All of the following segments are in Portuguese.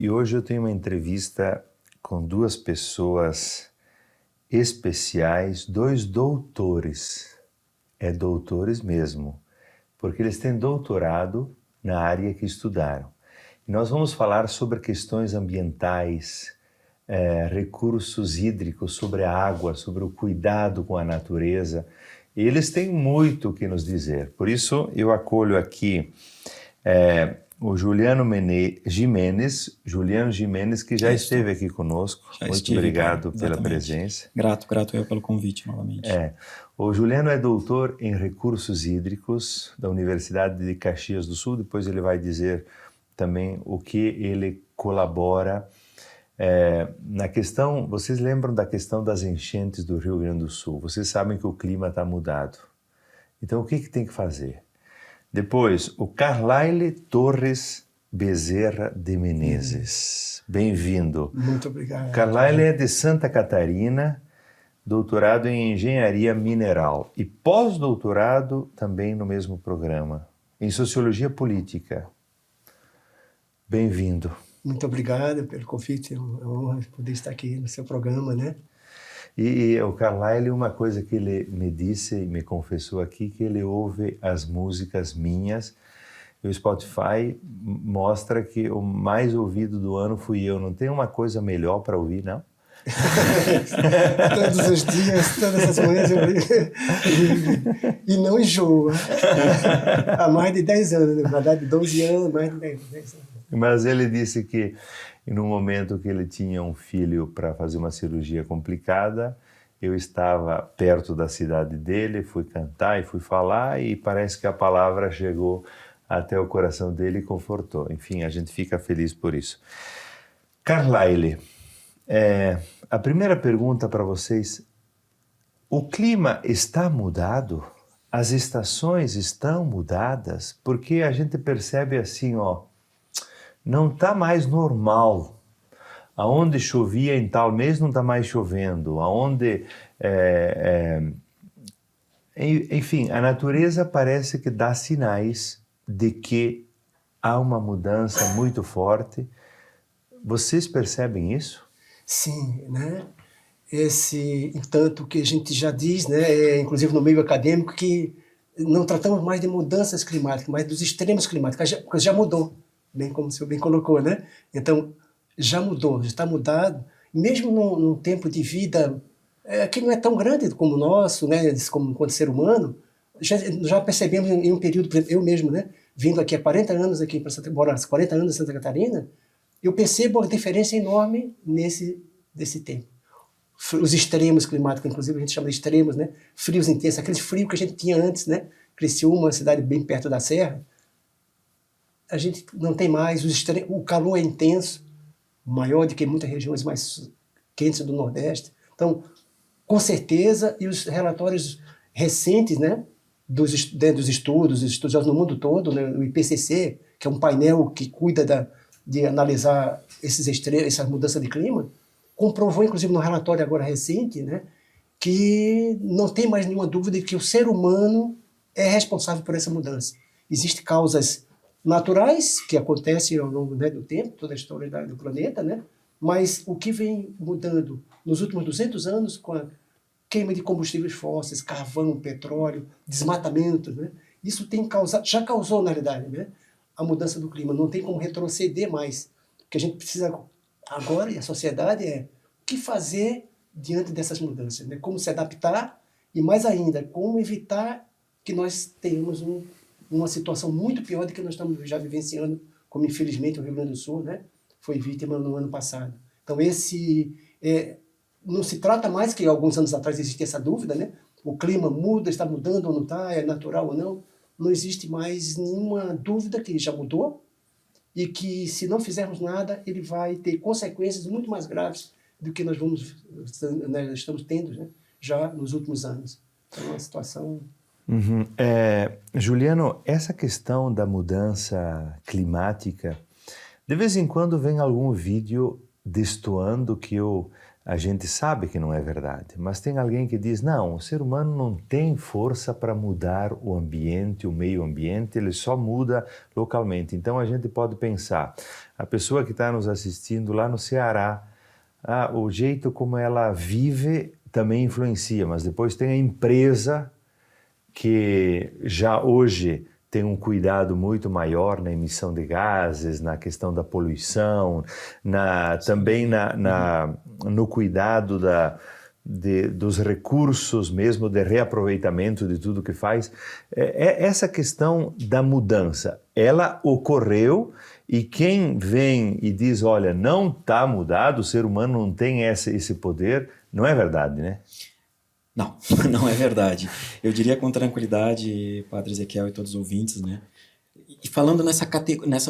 E hoje eu tenho uma entrevista com duas pessoas especiais, dois doutores. É doutores mesmo, porque eles têm doutorado na área que estudaram. E nós vamos falar sobre questões ambientais, recursos hídricos, sobre a água, sobre o cuidado com a natureza. E eles têm muito o que nos dizer. Por isso eu acolho aqui o Juliano Gimenez, que já esteve aqui conosco. Muito obrigado pela presença. Grato eu pelo convite novamente. O Juliano é doutor em recursos hídricos da Universidade de Caxias do Sul. Depois ele vai dizer também o que ele colabora na questão. Vocês lembram da questão das enchentes do Rio Grande do Sul? Vocês sabem que o clima está mudado. Então o que tem que fazer? Depois, o Carlyle Torres Bezerra de Menezes. Bem-vindo. Muito obrigado. Carlyle é de Santa Catarina, doutorado em engenharia mineral e pós-doutorado também no mesmo programa, em sociologia política. Bem-vindo. Muito obrigado pelo convite, é uma honra poder estar aqui no seu programa, né? E o Carlyle, uma coisa que ele me disse e me confessou aqui, que ele ouve as músicas minhas, e o Spotify mostra que o mais ouvido do ano fui eu. Não tem uma coisa melhor para ouvir, não? Todos os dias, todas as manhãs eu e não enjoa. Há mais de 10 anos, na verdade 12 anos, mais de 10 anos. Mas ele disse que no momento que ele tinha um filho para fazer uma cirurgia complicada, eu estava perto da cidade dele, fui cantar e fui falar e parece que a palavra chegou até o coração dele e confortou. Enfim, a gente fica feliz por isso. Carlyle, a primeira pergunta para vocês: o clima está mudado? As estações estão mudadas? Porque a gente percebe assim, não está mais normal. Aonde chovia em tal mês não está mais chovendo. Aonde, enfim, a natureza parece que dá sinais de que há uma mudança muito forte. Vocês percebem isso? Sim, né? Tanto que a gente já diz, né, inclusive no meio acadêmico, que não tratamos mais de mudanças climáticas, mas dos extremos climáticos, porque já mudou. Bem como o senhor bem colocou, né? Então, já mudou, já está mudado, mesmo num tempo de vida que não é tão grande como o nosso, né? Como enquanto ser humano, já percebemos em um período, eu mesmo, né? Vindo aqui há 40 anos, aqui para morar 40 anos em Santa Catarina, eu percebo a diferença enorme desse tempo. Os extremos climáticos, inclusive a gente chama de extremos, né? Frios intensos, aquele frio que a gente tinha antes, né? Criciúma, uma cidade bem perto da serra, a gente não tem mais, o calor é intenso, maior do que em muitas regiões mais quentes do Nordeste. Então, com certeza, e os relatórios recentes, né, dos estudos, os estudiosos no mundo todo, né, o IPCC, que é um painel que cuida de analisar essas mudanças de clima, comprovou, inclusive no relatório agora recente, né, que não tem mais nenhuma dúvida de que o ser humano é responsável por essa mudança. Existem causas naturais que acontecem ao longo, né, do tempo, toda a história do planeta, né? Mas o que vem mudando nos últimos 200 anos com a queima de combustíveis fósseis, carvão, petróleo, desmatamento, né? Isso já causou, na realidade, né, a mudança do clima. Não tem como retroceder mais. O que a gente precisa agora, e a sociedade, o que fazer diante dessas mudanças, né? Como se adaptar e, mais ainda, como evitar que nós tenhamos uma situação muito pior do que nós estamos já vivenciando, como infelizmente o Rio Grande do Sul, né, foi vítima no ano passado. Então não se trata mais, que alguns anos atrás existia essa dúvida, né, o clima muda, está mudando ou não está, é natural ou não. Não existe mais nenhuma dúvida que já mudou e que, se não fizermos nada, ele vai ter consequências muito mais graves do que nós estamos tendo, né, já nos últimos anos. Então é uma situação... Juliano, essa questão da mudança climática, de vez em quando vem algum vídeo destoando que eu a gente sabe que não é verdade, mas tem alguém que diz, não, o ser humano não tem força para mudar o ambiente, o meio ambiente, ele só muda localmente. Então a gente pode pensar, a pessoa que está nos assistindo lá no Ceará, o jeito como ela vive também influencia, mas depois tem a empresa que já hoje tem um cuidado muito maior na emissão de gases, na questão da poluição, também no cuidado dos recursos mesmo, de reaproveitamento de tudo que faz. Essa questão da mudança, ela ocorreu e quem vem e diz, olha, não está mudado, o ser humano não tem esse poder, não é verdade, né? Não, não é verdade. Eu diria com tranquilidade, Padre Ezequiel e todos os ouvintes, né? E falando nessa,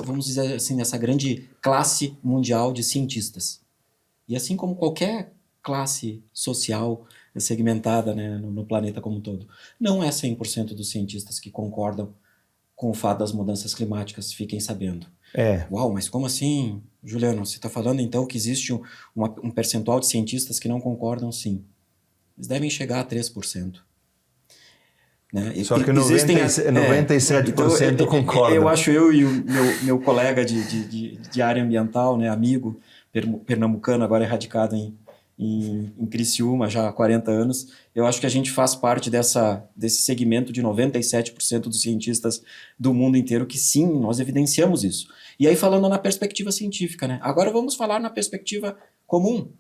vamos dizer assim, nessa grande classe mundial de cientistas. E assim como qualquer classe social segmentada, né, no planeta como um todo, não é 100% dos cientistas que concordam com o fato das mudanças climáticas, fiquem sabendo. Uau, mas como assim, Juliano? Você está falando então que existe um percentual de cientistas que não concordam? Sim. Eles devem chegar a 3%. Né? Só que 97% então, concordam. Eu acho eu e o meu colega de área ambiental, né, amigo, pernambucano, agora radicado em Criciúma já há 40 anos, eu acho que a gente faz parte desse segmento de 97% dos cientistas do mundo inteiro que sim, nós evidenciamos isso. E aí falando na perspectiva científica, né? Agora vamos falar na perspectiva comum.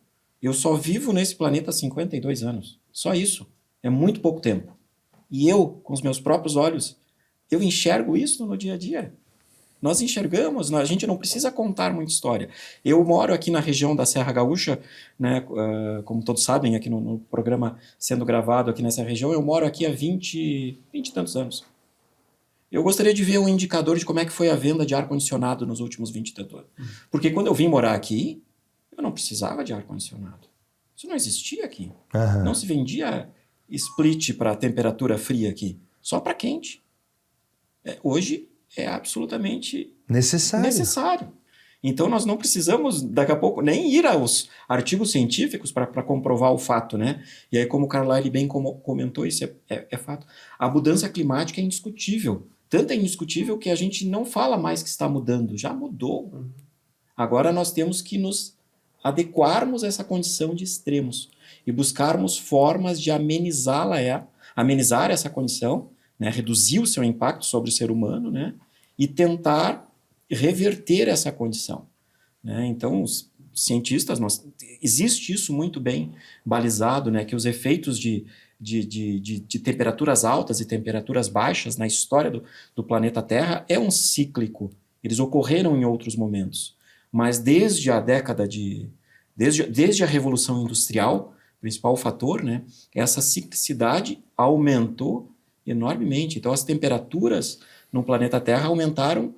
Eu só vivo nesse planeta há 52 anos. Só isso. É muito pouco tempo. E eu, com os meus próprios olhos, eu enxergo isso no dia a dia. Nós enxergamos, a gente não precisa contar muita história. Eu moro aqui na região da Serra Gaúcha, né, como todos sabem, aqui no programa sendo gravado aqui nessa região, eu moro aqui há 20 e tantos anos. Eu gostaria de ver um indicador de como é que foi a venda de ar-condicionado nos últimos 20 e tantos anos. Porque quando eu vim morar aqui, eu não precisava de ar-condicionado. Isso não existia aqui. Uhum. Não se vendia split para temperatura fria aqui. Só para quente. Hoje é absolutamente necessário. Então nós não precisamos, daqui a pouco, nem ir aos artigos científicos para comprovar o fato, né? E aí, como o Carlyle bem comentou, isso é fato. A mudança climática é indiscutível. Tanto é indiscutível que a gente não fala mais que está mudando. Já mudou. Agora nós temos que nos adequarmos a essa condição de extremos e buscarmos formas de amenizar essa condição, né, reduzir o seu impacto sobre o ser humano, né, e tentar reverter essa condição. Né? Então, os cientistas, existe isso muito bem balizado, né, que os efeitos de temperaturas altas e temperaturas baixas na história do planeta Terra é um cíclico. Eles ocorreram em outros momentos. Mas desde a desde a Revolução Industrial, principal fator, né, essa ciclicidade aumentou enormemente. Então, as temperaturas no planeta Terra aumentaram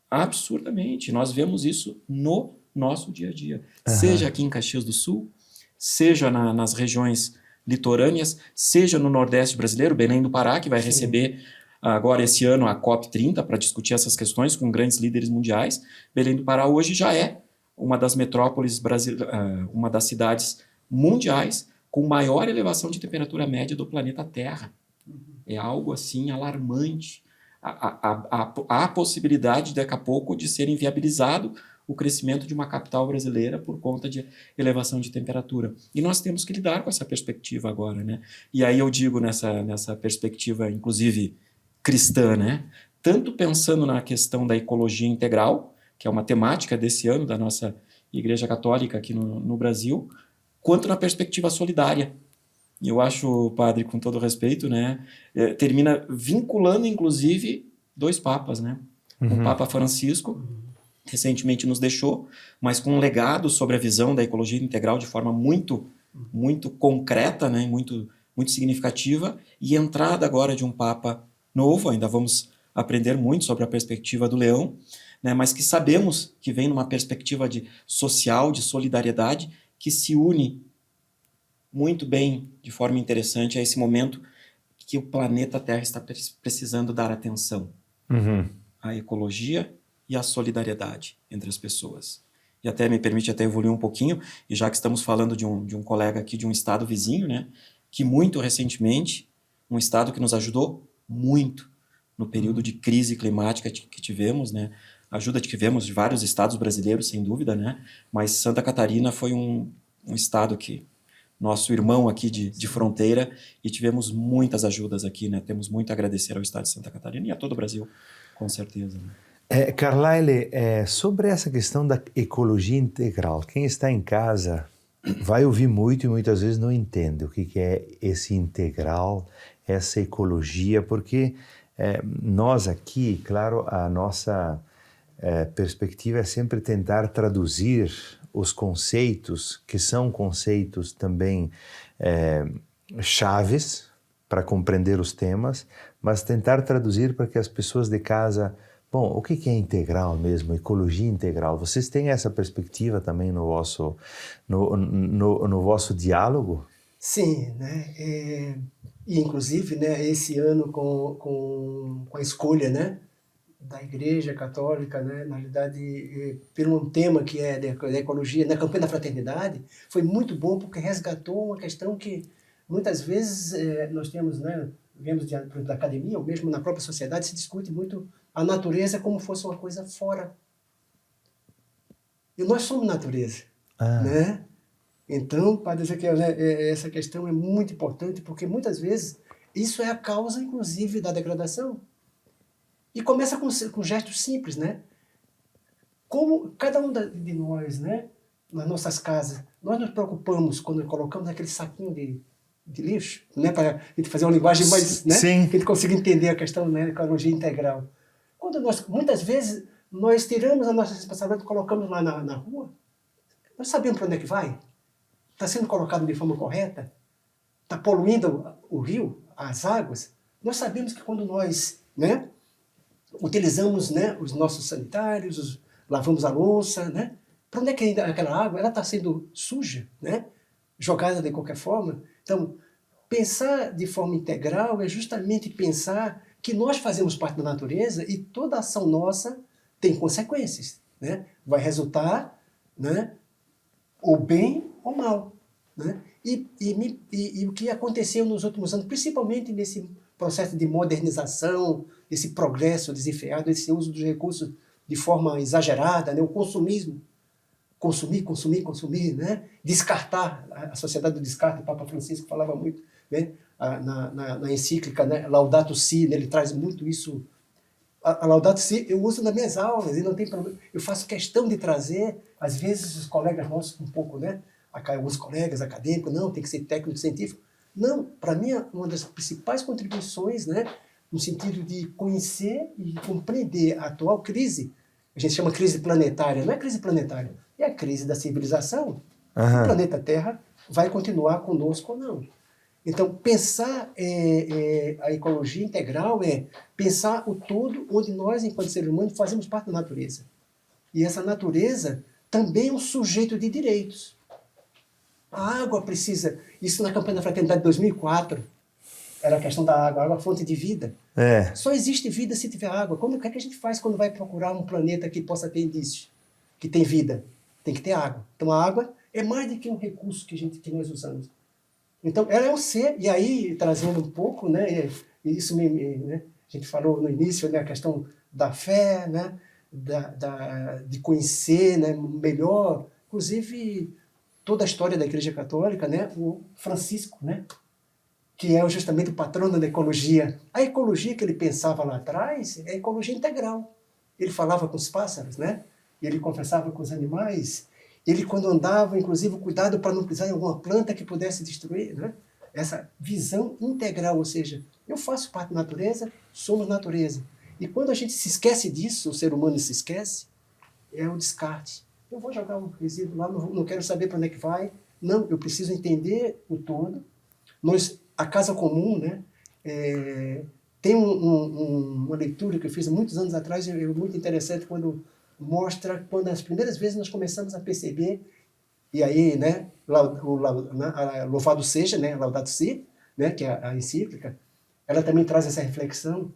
absurdamente. Nós vemos isso no nosso dia a dia. Seja aqui em Caxias do Sul, seja nas regiões litorâneas, seja no Nordeste brasileiro, Belém do Pará, que vai receber agora esse ano a COP30 para discutir essas questões com grandes líderes mundiais. Belém do Pará hoje já é uma das metrópoles uma das cidades mundiais com maior elevação de temperatura média do planeta Terra. É algo assim alarmante. Há a possibilidade, daqui a pouco, de ser inviabilizado o crescimento de uma capital brasileira por conta de elevação de temperatura. E nós temos que lidar com essa perspectiva agora, né? E aí eu digo nessa perspectiva, inclusive, cristã, né? Tanto pensando na questão da ecologia integral, que é uma temática desse ano da nossa Igreja Católica aqui no Brasil, quanto na perspectiva solidária. E eu acho, padre, com todo respeito, né, termina vinculando, inclusive, dois papas, né? O Papa Francisco recentemente nos deixou, mas com um legado sobre a visão da ecologia integral de forma muito, muito concreta, né, muito, muito significativa, e entrada agora de um Papa novo, ainda vamos aprender muito sobre a perspectiva do Leão, né, mas que sabemos que vem numa perspectiva social, de solidariedade, que se une muito bem, de forma interessante, a esse momento que o planeta Terra está precisando dar atenção à ecologia e à solidariedade entre as pessoas. e até me permite até evoluir um pouquinho, e já que estamos falando de um colega aqui de um estado vizinho, né, que muito recentemente, um estado que nos ajudou muito no período de crise climática que tivemos, né, ajuda que tivemos de vários estados brasileiros, sem dúvida, né, mas Santa Catarina foi um estado que, nosso irmão aqui de fronteira, e tivemos muitas ajudas aqui, né, temos muito a agradecer ao estado de Santa Catarina e a todo o Brasil, com certeza, né. Carlyle, sobre essa questão da ecologia integral, quem está em casa vai ouvir muito e muitas vezes não entende o que é esse integral, essa ecologia, porque nós aqui, claro, a nossa perspectiva é sempre tentar traduzir os conceitos, que são conceitos também chaves para compreender os temas, mas tentar traduzir para que as pessoas de casa... Bom, o que é integral mesmo, ecologia integral? Vocês têm essa perspectiva também no vosso diálogo? Sim, né? E inclusive, né, esse ano com a escolha, né, da Igreja Católica, né, na realidade, por um tema que é da ecologia, na campanha da fraternidade, foi muito bom porque resgatou uma questão que muitas vezes nós temos, né, vemos da academia, ou mesmo na própria sociedade, se discute muito a natureza como fosse uma coisa fora. E nós somos natureza, né? Então, para dizer que essa questão é muito importante, porque muitas vezes isso é a causa, inclusive, da degradação. E começa com gestos simples, né? Como cada um de nós, né, nas nossas casas, nós nos preocupamos quando colocamos aquele saquinho de lixo, né, para a gente fazer uma linguagem mais, né, que a gente consiga entender a questão, né, da ecologia integral. Quando muitas vezes, nós tiramos a nossa responsabilidade e colocamos lá na rua, nós sabemos para onde é que vai? Está sendo colocado de forma correta? Está poluindo o rio, as águas? Nós sabemos que quando nós, né, utilizamos, né, os nossos sanitários, lavamos a louça, né, para onde é que aquela água está sendo suja, né, jogada de qualquer forma? Então, pensar de forma integral é justamente pensar que nós fazemos parte da natureza e toda ação nossa tem consequências, né? Vai resultar, né, ou bem ou mal, né? E o que aconteceu nos últimos anos, principalmente nesse processo de modernização, esse progresso desenfreado, esse uso dos recursos de forma exagerada, né? O consumismo, consumir, né? Descartar, a sociedade do descarte, o Papa Francisco falava muito, né? Na encíclica, né? Laudato Si, né? Ele traz muito isso. A Laudato Si eu uso nas minhas aulas, e não tem problema. Eu faço questão de trazer, às vezes os colegas nossos um pouco, né? Alguns colegas acadêmicos, não, tem que ser técnico científico. Não, para mim, uma das principais contribuições, né? No sentido de conhecer e compreender a atual crise, a gente chama crise planetária, não é crise planetária, é a crise da civilização. O planeta Terra vai continuar conosco ou não. Então, pensar a ecologia integral é pensar o todo onde nós, enquanto seres humanos, fazemos parte da natureza. E essa natureza também é um sujeito de direitos. A água precisa... Isso na campanha da Fraternidade de 2004, era a questão da água. A água é a fonte de vida. Só existe vida se tiver água. O que é que a gente faz quando vai procurar um planeta que possa ter indícios, que tem vida? Tem que ter água. Então, a água é mais do que um recurso que nós usamos. Então, ela é um ser, e aí, trazendo um pouco, né, isso né, a gente falou no início, né, a questão da fé, né, de conhecer, né, melhor, inclusive, toda a história da Igreja Católica, né, o Francisco, né, que é justamente o patrono da ecologia. A ecologia que ele pensava lá atrás é a ecologia integral. Ele falava com os pássaros, né, ele conversava com os animais. Ele, quando andava, inclusive, o cuidado para não pisar em alguma planta que pudesse destruir, né? Essa visão integral, ou seja, eu faço parte da natureza, somos natureza. E quando a gente se esquece disso, o ser humano se esquece, é o descarte. Eu vou jogar um resíduo lá, não quero saber para onde é que vai. Não, eu preciso entender o todo. A Casa Comum, né? Tem uma leitura que eu fiz há muitos anos atrás, muito interessante, quando mostra quando as primeiras vezes nós começamos a perceber, e aí, né, louvado seja, né, Laudato Si, né, que é a encíclica, ela também traz essa reflexão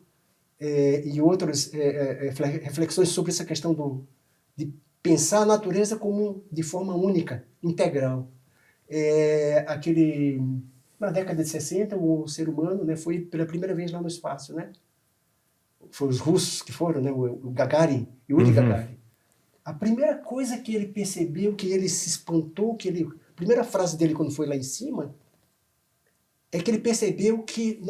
e outras reflexões sobre essa questão de pensar a natureza como de forma única, integral. Na década de 60, o ser humano, né, foi pela primeira vez lá no espaço, né? Foi os russos que foram, né, o Gagarin, Yuri Gagarin. A primeira coisa que ele percebeu, que ele se espantou, a primeira frase dele quando foi lá em cima, é que ele percebeu que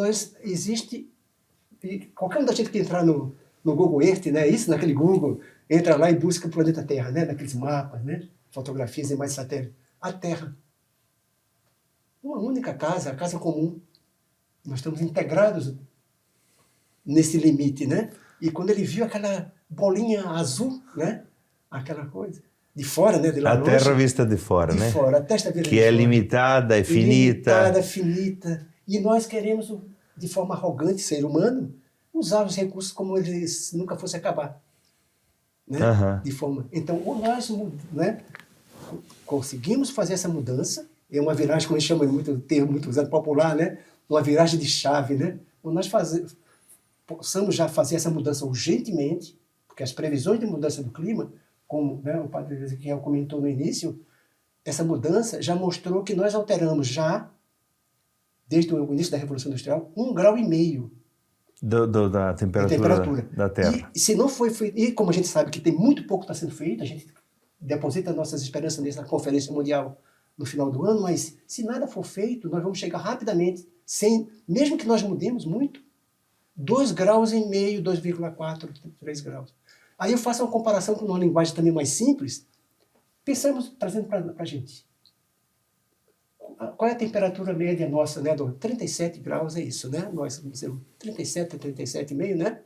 qualquer um da gente que entrar no Google Earth, né, naquele Google, entra lá e busca o planeta Terra, né, naqueles mapas, né, fotografias e mais satélites. A Terra. Uma única casa, a casa comum. Nós estamos integrados nesse limite, né? E quando ele viu aquela bolinha azul, né, aquela coisa, de fora, né, de lá longe. A Terra vista de fora, né? De fora, a Terra vista de fora. Que é limitada, é finita. Limitada, finita. E nós queremos, de forma arrogante, ser humano, usar os recursos como eles nunca fossem acabar. Né? De forma... Então, ou nós, né, conseguimos fazer essa mudança, é uma viragem, como a gente chama, termo muito usado, popular, né? Uma viragem de chave, né? Ou nós possamos já fazer essa mudança urgentemente, porque as previsões de mudança do clima, como, né, o padre Ezequiel comentou no início, essa mudança já mostrou que nós alteramos já, desde o início da Revolução Industrial, 1,5 grau da temperatura da Terra. E se não foi feito, e como a gente sabe que tem muito pouco que está sendo feito, a gente deposita nossas esperanças nessa Conferência Mundial no final do ano, mas se nada for feito, nós vamos chegar rapidamente, mesmo que nós mudemos muito, 2,5 graus, 2,4, 3 graus. Aí eu faço uma comparação com uma linguagem também mais simples, trazendo para a gente. Qual é a temperatura média nossa, né? 37 graus é isso, né? Nós vamos dizer 37 a 37,5, né?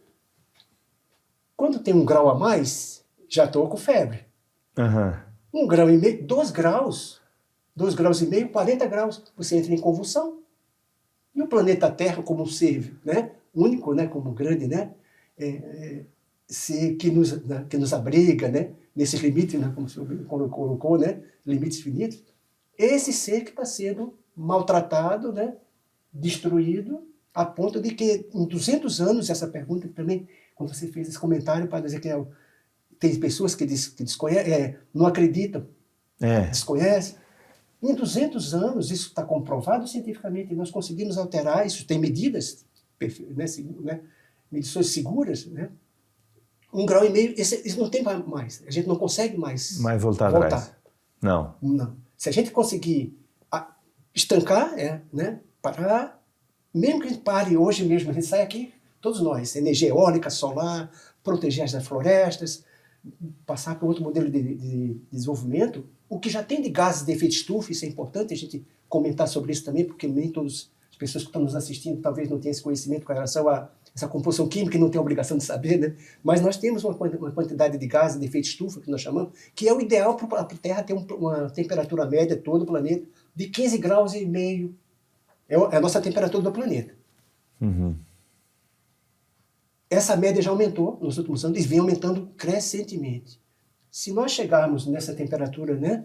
Quando tem 1 grau a mais, já estou com febre. 1,5 grau, 2 graus, 2,5 graus, 40 graus, você entra em convulsão. E o planeta Terra, como um ser, né, único, né, como grande, né, ser que nos abriga, né, nesses limites, né, como o senhor colocou, né, limites finitos, esse ser que está sendo maltratado, né, destruído, a ponto de que em 200 anos, essa pergunta também, quando você fez esse comentário, para dizer que tem pessoas que desconhecem, não acreditam, desconhecem. Em 200 anos, isso está comprovado cientificamente, nós conseguimos alterar, isso tem medidas, né, medições seguras, né? 1,5 grau, isso não tem mais, a gente não consegue mais voltar atrás. Não. Se a gente conseguir estancar, né, parar, mesmo que a gente pare hoje mesmo, a gente sai aqui, todos nós, energia eólica, solar, proteger as florestas, passar para outro modelo de desenvolvimento, o que já tem de gases de efeito estufa, isso é importante a gente comentar sobre isso também, porque nem todas as pessoas que estão nos assistindo talvez não tenham esse conhecimento com relação a essa composição química e não tem a obrigação de saber, né? Mas nós temos uma quantidade de gases de efeito estufa, que nós chamamos, que é o ideal para a Terra ter uma temperatura média todo o planeta de 15,5 graus. É a nossa temperatura do planeta. Essa média já aumentou nos últimos anos e vem aumentando crescentemente. Se nós chegarmos nessa temperatura, né,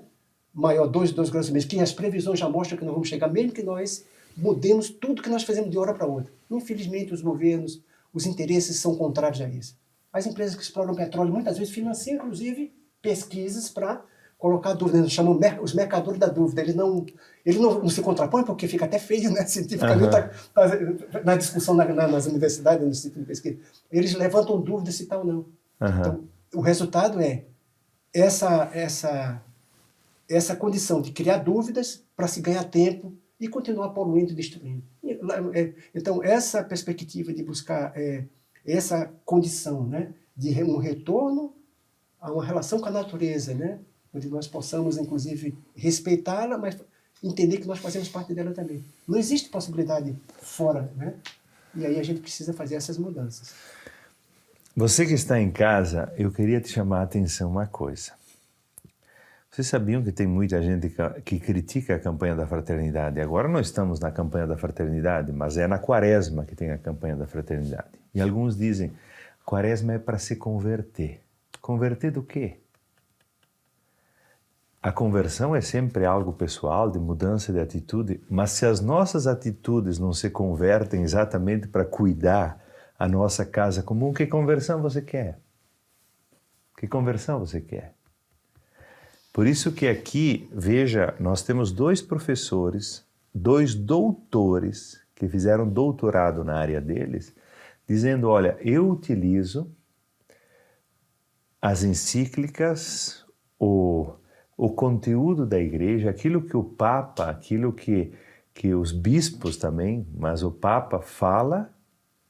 maior, 2,5 graus, que as previsões já mostram que nós vamos chegar, mesmo que nós mudemos tudo que nós fazemos de hora para outra. Infelizmente, os governos, os interesses são contrários a isso. As empresas que exploram petróleo muitas vezes financiam, inclusive, pesquisas para colocar dúvida. Nós chamamos os mercadores da dúvida. Ele não se contrapõe, porque fica até feio, né, cientificamente, na discussão nas universidades, no Instituto de Pesquisa. Eles levantam dúvidas se tal ou não. Então, o resultado é essa condição de criar dúvidas para se ganhar tempo e continuar poluindo e destruindo. Então, essa perspectiva de buscar essa condição, né, de um retorno a uma relação com a natureza, né, onde nós possamos, inclusive, respeitá-la, mas entender que nós fazemos parte dela também. Não existe possibilidade fora, né? E aí a gente precisa fazer essas mudanças. Você que está em casa, eu queria te chamar a atenção uma coisa. Vocês sabiam que tem muita gente que critica a campanha da fraternidade? Agora nós estamos na campanha da fraternidade, mas é na quaresma que tem a campanha da fraternidade. E alguns dizem, quaresma é para se converter. Converter do quê? A conversão é sempre algo pessoal, de mudança de atitude, mas se as nossas atitudes não se convertem exatamente para cuidar a nossa casa comum, que conversão você quer? Que conversão você quer? Por isso que aqui, veja, nós temos 2 professores, 2 doutores que fizeram doutorado na área deles, dizendo, olha, eu utilizo as encíclicas, o conteúdo da igreja, aquilo que o Papa, aquilo que os bispos também, mas o Papa fala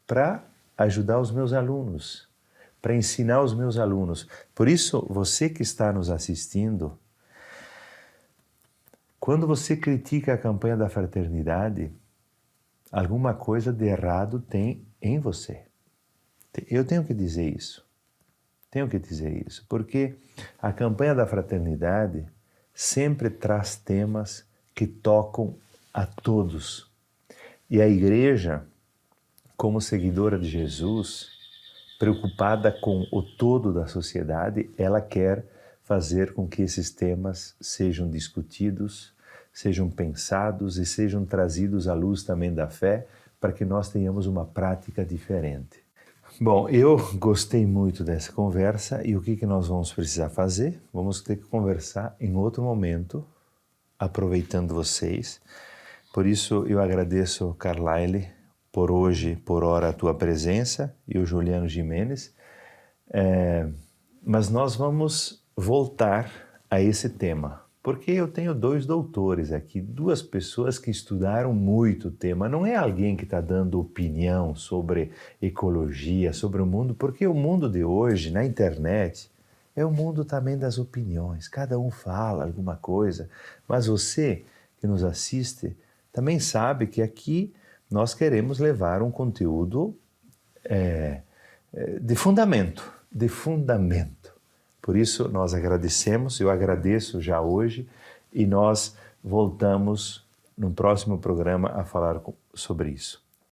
para ajudar os meus alunos, para ensinar os meus alunos. Por isso, você que está nos assistindo, quando você critica a campanha da fraternidade, alguma coisa de errado tem em você. Eu tenho que dizer isso. Tenho que dizer isso, porque a campanha da fraternidade sempre traz temas que tocam a todos. E a igreja, como seguidora de Jesus, preocupada com o todo da sociedade, ela quer fazer com que esses temas sejam discutidos, sejam pensados e sejam trazidos à luz também da fé, para que nós tenhamos uma prática diferente. Bom, eu gostei muito dessa conversa e o que nós vamos precisar fazer? Vamos ter que conversar em outro momento, aproveitando vocês. Por isso eu agradeço, Carlyle, por hoje, por hora, a tua presença e o Juliano Jimenez. Mas nós vamos voltar a esse tema, porque eu tenho 2 doutores aqui, 2 pessoas que estudaram muito o tema. Não é alguém que está dando opinião sobre ecologia, sobre o mundo, porque o mundo de hoje, na internet, é o mundo também das opiniões. Cada um fala alguma coisa, mas você que nos assiste também sabe que aqui nós queremos levar um conteúdo de fundamento, de fundamento. Por isso, nós agradecemos, eu agradeço já hoje, e nós voltamos no próximo programa a falar sobre isso.